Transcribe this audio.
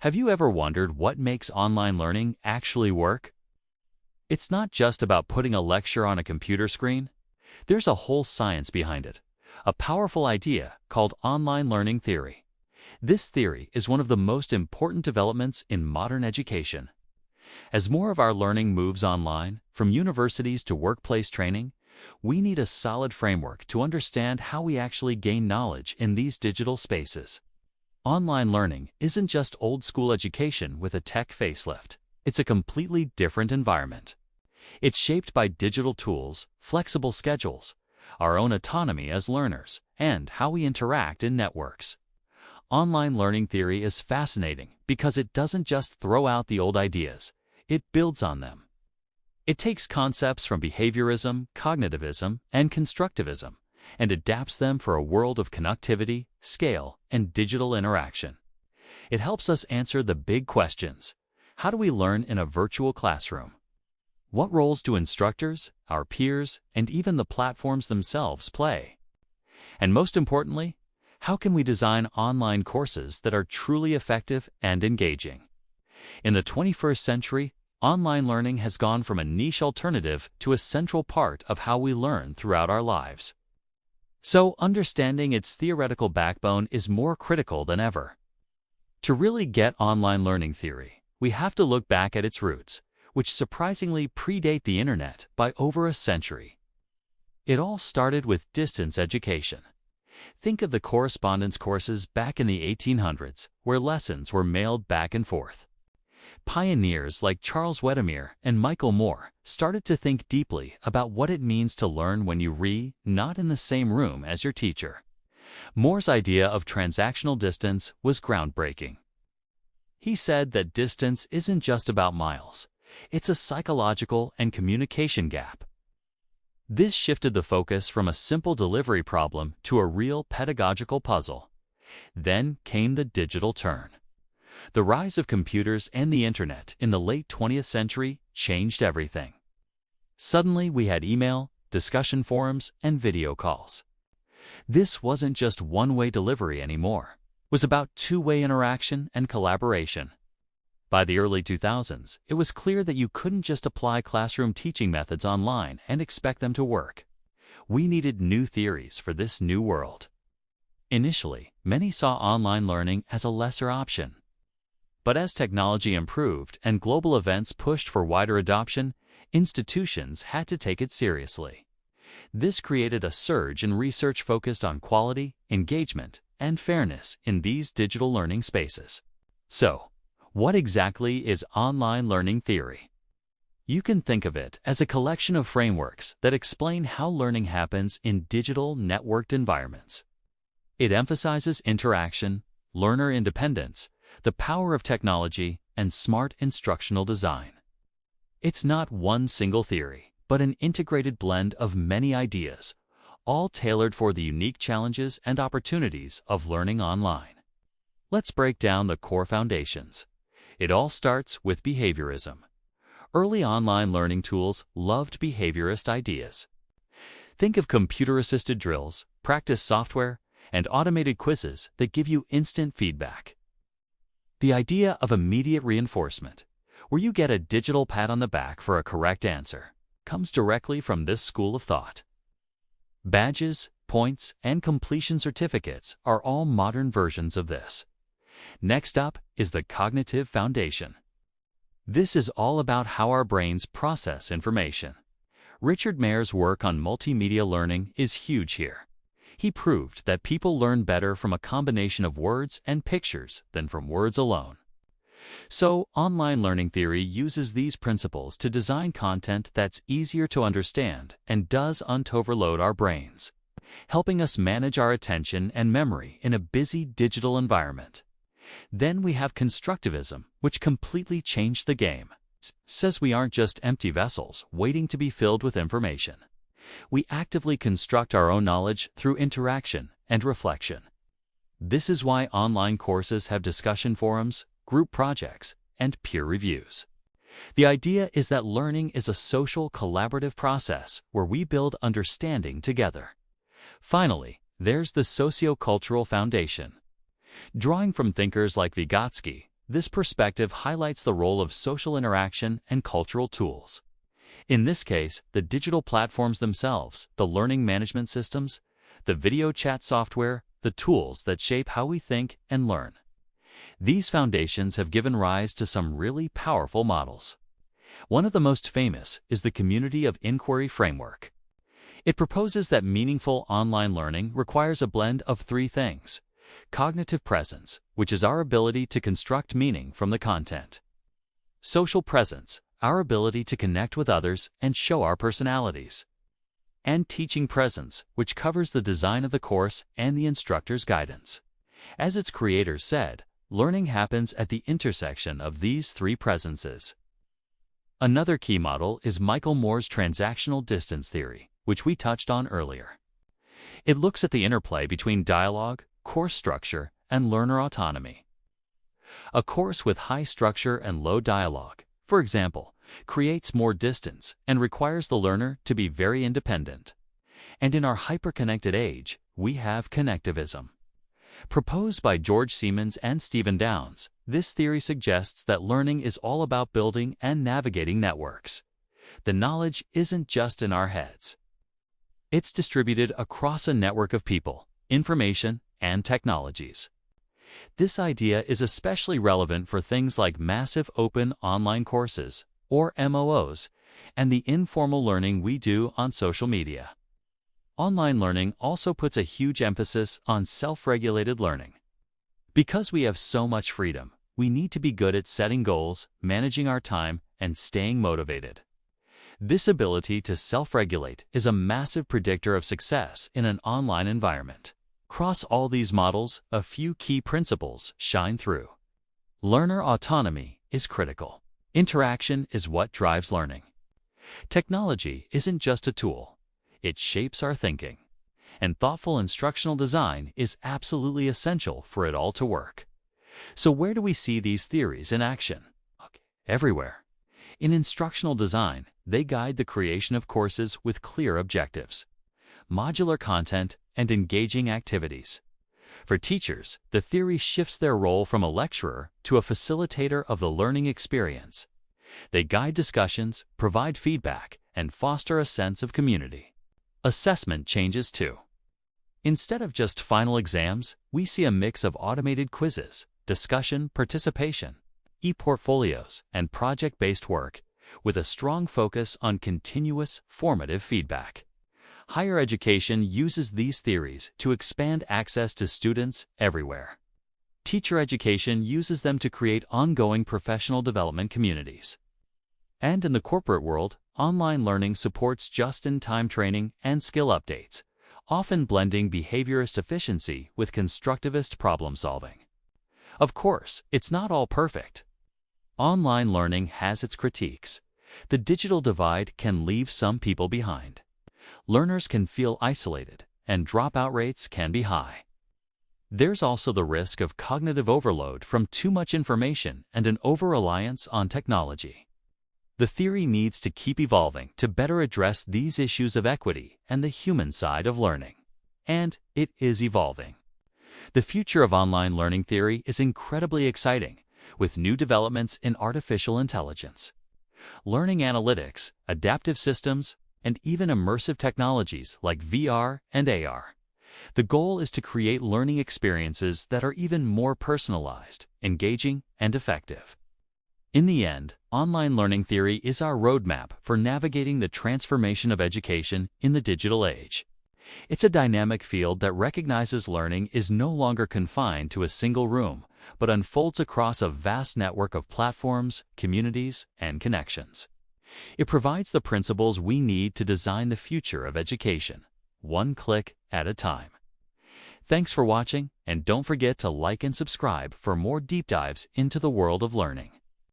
Have you ever wondered what makes online learning actually work? It's not just about putting a lecture on a computer screen. There's a whole science behind it, a powerful idea called online learning theory. This theory is one of the most important developments in modern education. As more of our learning moves online, from universities to workplace training, we need a solid framework to understand how we actually gain knowledge in these digital spaces. Online learning isn't just old-school education with a tech facelift. It's a completely different environment. It's shaped by digital tools, flexible schedules, our own autonomy as learners, and how we interact in networks. Online learning theory is fascinating because it doesn't just throw out the old ideas, it builds on them. It takes concepts from behaviorism, cognitivism, and constructivism, and adapts them for a world of connectivity, scale, and digital interaction. It helps us answer the big questions. How do we learn in a virtual classroom? What roles do instructors, our peers, and even the platforms themselves play? And most importantly, how can we design online courses that are truly effective and engaging? In the 21st century, online learning has gone from a niche alternative to a central part of how we learn throughout our lives. So, understanding its theoretical backbone is more critical than ever. To really get online learning theory, we have to look back at its roots, which surprisingly predate the internet by over a century. It all started with distance education. Think of the correspondence courses back in the 1800s, where lessons were mailed back and forth. Pioneers like Charles Weddermere and Michael Moore started to think deeply about what it means to learn when you not in the same room as your teacher. Moore's idea of transactional distance was groundbreaking. He said that distance isn't just about miles, it's a psychological and communication gap. This shifted the focus from a simple delivery problem to a real pedagogical puzzle. Then came the digital turn. The rise of computers and the internet in the late 20th century changed everything. Suddenly we had email, discussion forums, and video calls. This wasn't just one-way delivery anymore. It was about two-way interaction and collaboration. By the early 2000s, it was clear that you couldn't just apply classroom teaching methods online and expect them to work. We needed new theories for this new world. Initially, many saw online learning as a lesser option. But as technology improved and global events pushed for wider adoption, institutions had to take it seriously. This created a surge in research focused on quality, engagement, and fairness in these digital learning spaces. So, what exactly is online learning theory? You can think of it as a collection of frameworks that explain how learning happens in digital networked environments. It emphasizes interaction, learner independence, the power of technology, and smart instructional design. It's not one single theory, but an integrated blend of many ideas, all tailored for the unique challenges and opportunities of learning online. Let's break down the core foundations. It all starts with behaviorism. Early online learning tools loved behaviorist ideas. Think of computer-assisted drills, practice software, and automated quizzes that give you instant feedback. The idea of immediate reinforcement, where you get a digital pat on the back for a correct answer, comes directly from this school of thought. Badges, points, and completion certificates are all modern versions of this. Next up is the cognitive foundation. This is all about how our brains process information. Richard Mayer's work on multimedia learning is huge here. He proved that people learn better from a combination of words and pictures than from words alone. So, online learning theory uses these principles to design content that's easier to understand and doesn't overload our brains, helping us manage our attention and memory in a busy digital environment. Then we have constructivism, which completely changed the game. It says we aren't just empty vessels waiting to be filled with information. We actively construct our own knowledge through interaction and reflection. This is why online courses have discussion forums, group projects, and peer reviews. The idea is that learning is a social, collaborative process where we build understanding together. Finally, there's the socio-cultural foundation. Drawing from thinkers like Vygotsky, This perspective highlights the role of social interaction and cultural tools. In this case, the digital platforms themselves, the learning management systems, the video chat software, the tools that shape how we think and learn. These foundations have given rise to some really powerful models. One of the most famous is the Community of Inquiry framework. It proposes that meaningful online learning requires a blend of three things: cognitive presence, which is our ability to construct meaning from the content; social presence, our ability to connect with others and show our personalities; and teaching presence, which covers the design of the course and the instructor's guidance. As its creators said, learning happens at the intersection of these three presences. Another key model is Michael Moore's transactional distance theory, which we touched on earlier. It looks at the interplay between dialogue, course structure, and learner autonomy. A course with high structure and low dialogue, for example, creates more distance and requires the learner to be very independent. And in our hyper-connected age, we have connectivism. Proposed by George Siemens and Stephen Downes, this theory suggests that learning is all about building and navigating networks. The knowledge isn't just in our heads. It's distributed across a network of people, information, and technologies. This idea is especially relevant for things like massive open online courses, or MOOs, and the informal learning we do on social media. Online learning also puts a huge emphasis on self-regulated learning. Because we have so much freedom, we need to be good at setting goals, managing our time, and staying motivated. This ability to self-regulate is a massive predictor of success in an online environment. Across all these models, a few key principles shine through. Learner autonomy is critical. Interaction is what drives learning. Technology isn't just a tool. It shapes our thinking. And thoughtful instructional design is absolutely essential for it all to work. So where do we see these theories in action? Everywhere. In instructional design, they guide the creation of courses with clear objectives, modular content, and engaging activities. For teachers, the theory shifts their role from a lecturer to a facilitator of the learning experience. They guide discussions, provide feedback, and foster a sense of community. Assessment changes too. Instead of just final exams, we see a mix of automated quizzes, discussion participation, e-portfolios, and project-based work, with a strong focus on continuous, formative feedback. Higher education uses these theories to expand access to students everywhere. Teacher education uses them to create ongoing professional development communities. And in the corporate world, online learning supports just-in-time training and skill updates, often blending behaviorist efficiency with constructivist problem-solving. Of course, it's not all perfect. Online learning has its critiques. The digital divide can leave some people behind. Learners can feel isolated, and dropout rates can be high. There's also the risk of cognitive overload from too much information and an over-reliance on technology. The theory needs to keep evolving to better address these issues of equity and the human side of learning. And it is evolving. The future of online learning theory is incredibly exciting, with new developments in artificial intelligence, learning analytics, adaptive systems, and even immersive technologies like VR and AR. The goal is to create learning experiences that are even more personalized, engaging, and effective. In the end, online learning theory is our roadmap for navigating the transformation of education in the digital age. It's a dynamic field that recognizes learning is no longer confined to a single room, but unfolds across a vast network of platforms, communities, and connections. It provides the principles we need to design the future of education, one click at a time. Thanks for watching, and don't forget to like and subscribe for more deep dives into the world of learning.